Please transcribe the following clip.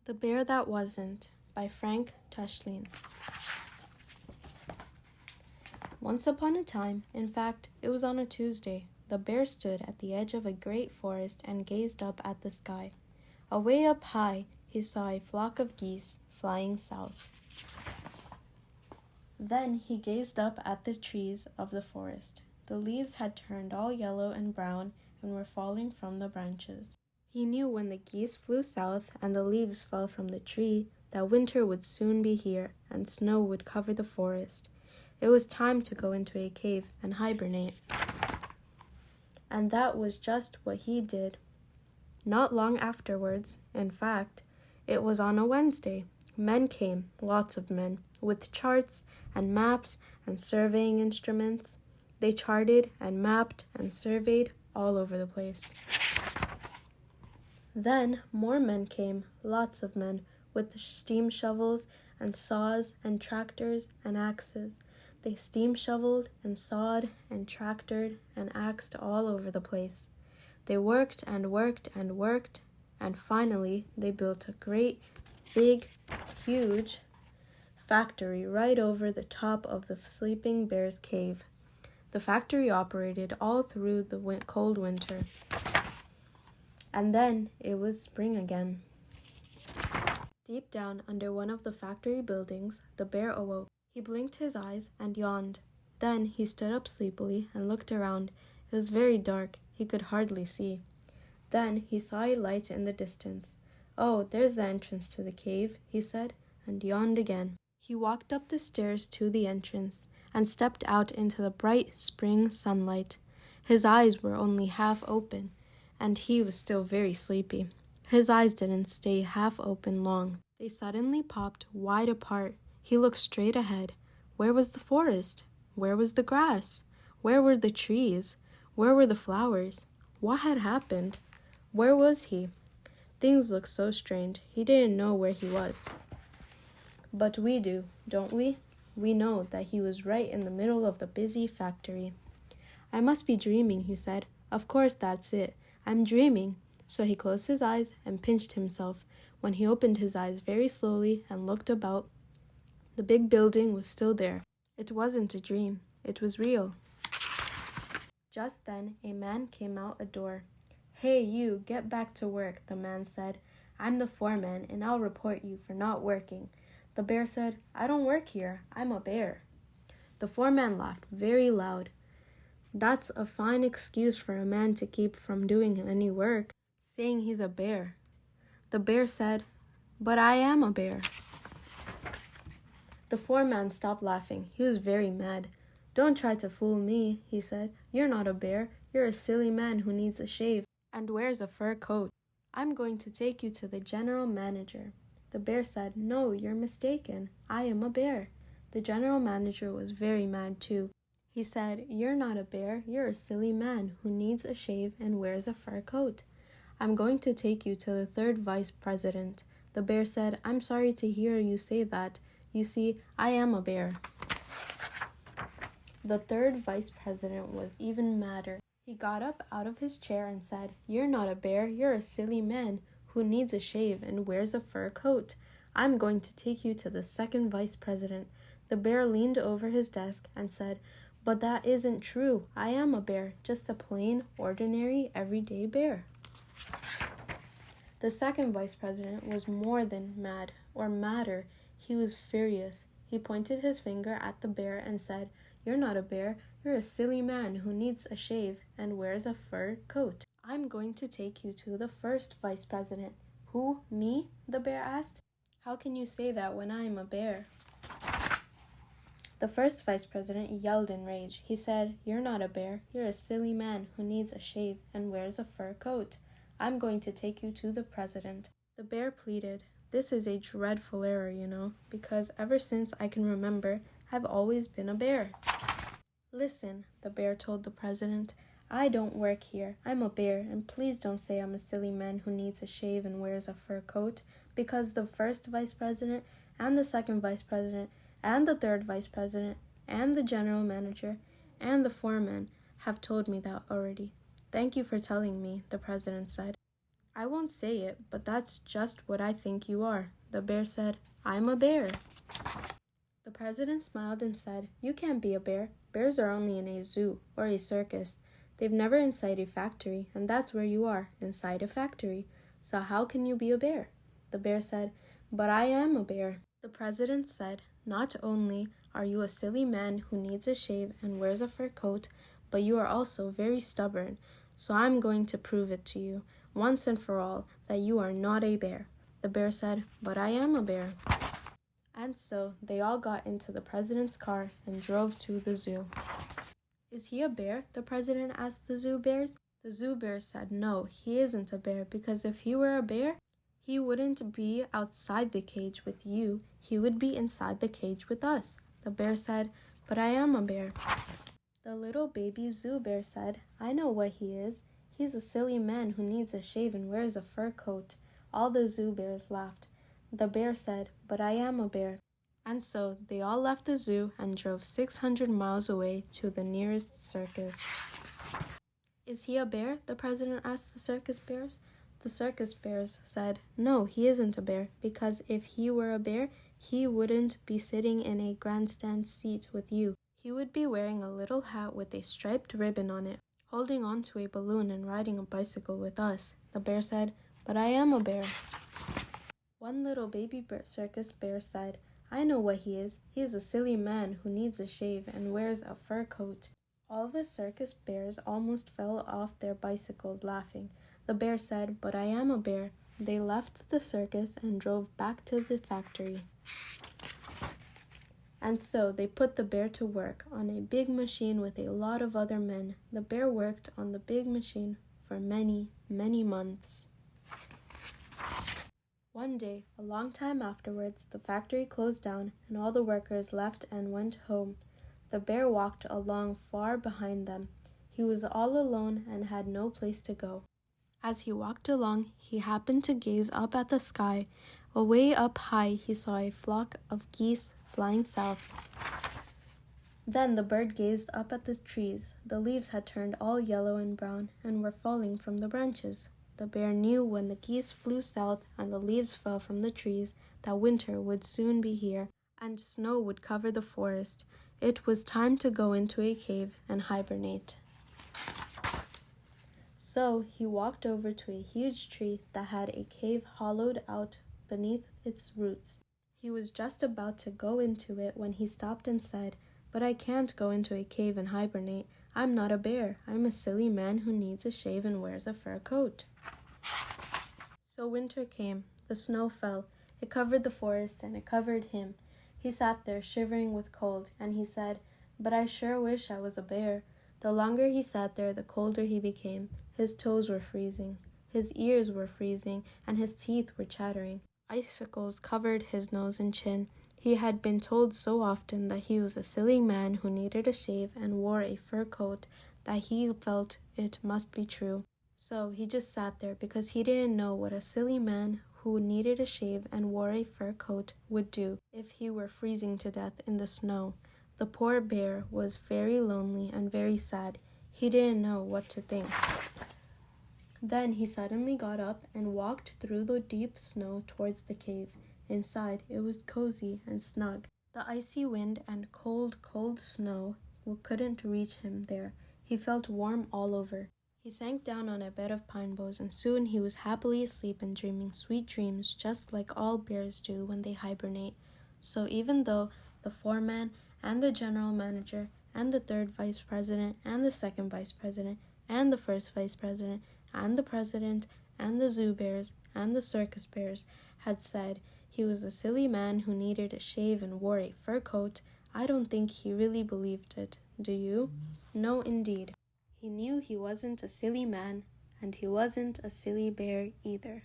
The Bear That Wasn't by Tashlin. Once upon a time, in fact, it was on a Tuesday, the bear stood at the edge of a great forest and gazed up at the sky. Away up high, he saw a flock of geese flying south. Then he gazed up at the trees of the forest. The leaves had turned all yellow and brown and were falling from the branches. He knew when the geese flew south and the leaves fell from the tree that winter would soon be here and snow would cover the forest. It was time to go into a cave and hibernate. And that was just what he did. Not long afterwards, in fact, it was on a Wednesday. Men came, lots of men, with charts and maps and surveying instruments. They charted and mapped and surveyed all over the place. Then more men came, lots of men, with steam shovels and saws and tractors and axes. They steam shoveled and sawed and tractored and axed all over the place. They worked and worked and worked, and finally they built a great, big, huge factory right over the top of the sleeping bear's cave. The factory operated all through the cold winter. And then it was spring again. Deep down under one of the factory buildings, the bear awoke. He blinked his eyes and yawned. Then he stood up sleepily and looked around. It was very dark. He could hardly see. Then he saw a light in the distance. "Oh, there's the entrance to the cave," he said, and yawned again. He walked up the stairs to the entrance and stepped out into the bright spring sunlight. His eyes were only half open, and he was still very sleepy. His eyes didn't stay half open long. They suddenly popped wide apart. He looked straight ahead. Where was the forest? Where was the grass? Where were the trees? Where were the flowers? What had happened? Where was he? Things looked so strange. He didn't know where he was. But we do, don't we? We know that he was right in the middle of the busy factory. "I must be dreaming," he said. "Of course, that's it. I'm dreaming." So he closed his eyes and pinched himself. When he opened his eyes very slowly and looked about, the big building was still there. It wasn't a dream. It was real. Just then, a man came out a door. "Hey, you, get back to work," the man said. "I'm the foreman, and I'll report you for not working." The bear said, "I don't work here. I'm a bear." The foreman laughed very loud. "That's a fine excuse for a man to keep from doing any work, saying he's a bear." The bear said, "But I am a bear." The foreman stopped laughing. He was very mad. "Don't try to fool me," he said. "You're not a bear. You're a silly man who needs a shave and wears a fur coat. I'm going to take you to the general manager." The bear said, "No, you're mistaken. I am a bear." The general manager was very mad too. He said, "You're not a bear. You're a silly man who needs a shave and wears a fur coat. I'm going to take you to the third vice president." The bear said, "I'm sorry to hear you say that. You see, I am a bear." The third vice president was even madder. He got up out of his chair and said, "You're not a bear. You're a silly man who needs a shave and wears a fur coat. I'm going to take you to the second vice president." The bear leaned over his desk and said, "But that isn't true. I am a bear, just a plain, ordinary, everyday bear." The second vice president was more than mad, or madder. He was furious. He pointed his finger at the bear and said, "You're not a bear. You're a silly man who needs a shave and wears a fur coat. I'm going to take you to the first vice president." "Who, me?" the bear asked. "How can you say that when I am a bear?" The first vice president yelled in rage. He said, "You're not a bear. You're a silly man who needs a shave and wears a fur coat. I'm going to take you to the president." The bear pleaded, "This is a dreadful error, you know, because ever since I can remember, I've always been a bear." "Listen," the bear told the president, "I don't work here. I'm a bear, and please don't say I'm a silly man who needs a shave and wears a fur coat, because the first vice president and the second vice president and the third vice president and the general manager and the foreman have told me that already." "Thank you for telling me," the president said. "I won't say it, but that's just what I think you are." The bear said, "I'm a bear." The president smiled and said, "You can't be a bear. Bears are only in a zoo or a circus. They've never inside a factory, and that's where you are, inside a factory. So how can you be a bear?" The bear said, "But I am a bear." The president said, "Not only are you a silly man who needs a shave and wears a fur coat, but you are also very stubborn. So I'm going to prove it to you, once and for all, that you are not a bear." The bear said, "But I am a bear." And so they all got into the president's car and drove to the zoo. "Is he a bear?" the president asked the zoo bears. The zoo bears said, "No, he isn't a bear, because if he were a bear, he wouldn't be outside the cage with you. He would be inside the cage with us." The bear said, "But I am a bear." The little baby zoo bear said, "I know what he is. He's a silly man who needs a shave and wears a fur coat." All the zoo bears laughed. The bear said, "But I am a bear." And so they all left the zoo and drove 600 miles away to the nearest circus. "Is he a bear?" the president asked the circus bears. The circus bears said, "No, he isn't a bear, because if he were a bear, he wouldn't be sitting in a grandstand seat with you. He would be wearing a little hat with a striped ribbon on it, holding on to a balloon and riding a bicycle with us." The bear said, "But I am a bear." One little baby circus bear said, "I know what he is. He is a silly man who needs a shave and wears a fur coat." All the circus bears almost fell off their bicycles laughing. The bear said, "But I am a bear." They left the circus and drove back to the factory. And so they put the bear to work on a big machine with a lot of other men. The bear worked on the big machine for many, many months. One day, a long time afterwards, the factory closed down and all the workers left and went home. The bear walked along far behind them. He was all alone and had no place to go. As he walked along, he happened to gaze up at the sky. Away up high, he saw a flock of geese flying south. Then the bird gazed up at the trees. The leaves had turned all yellow and brown and were falling from the branches. The bear knew when the geese flew south and the leaves fell from the trees that winter would soon be here and snow would cover the forest. It was time to go into a cave and hibernate. So he walked over to a huge tree that had a cave hollowed out beneath its roots. He was just about to go into it when he stopped and said, "But I can't go into a cave and hibernate. I'm not a bear. I'm a silly man who needs a shave and wears a fur coat." So winter came. The snow fell. It covered the forest and it covered him. He sat there shivering with cold, and he said, "But I sure wish I was a bear." The longer he sat there, the colder he became. His toes were freezing, his ears were freezing, and his teeth were chattering. Icicles covered his nose and chin. He had been told so often that he was a silly man who needed a shave and wore a fur coat that he felt it must be true. So he just sat there because he didn't know what a silly man who needed a shave and wore a fur coat would do if he were freezing to death in the snow. The poor bear was very lonely and very sad. He didn't know what to think. Then he suddenly got up and walked through the deep snow towards the cave. Inside, it was cozy and snug. The icy wind and cold, cold snow couldn't reach him there. He felt warm all over. He sank down on a bed of pine boughs, and soon he was happily asleep and dreaming sweet dreams, just like all bears do when they hibernate. So even though the foreman and the general manager and the third vice president and the second vice president and the first vice president and the president and the zoo bears and the circus bears had said he was a silly man who needed a shave and wore a fur coat, I don't think he really believed it. Do you? No, indeed. He knew he wasn't a silly man, and he wasn't a silly bear either.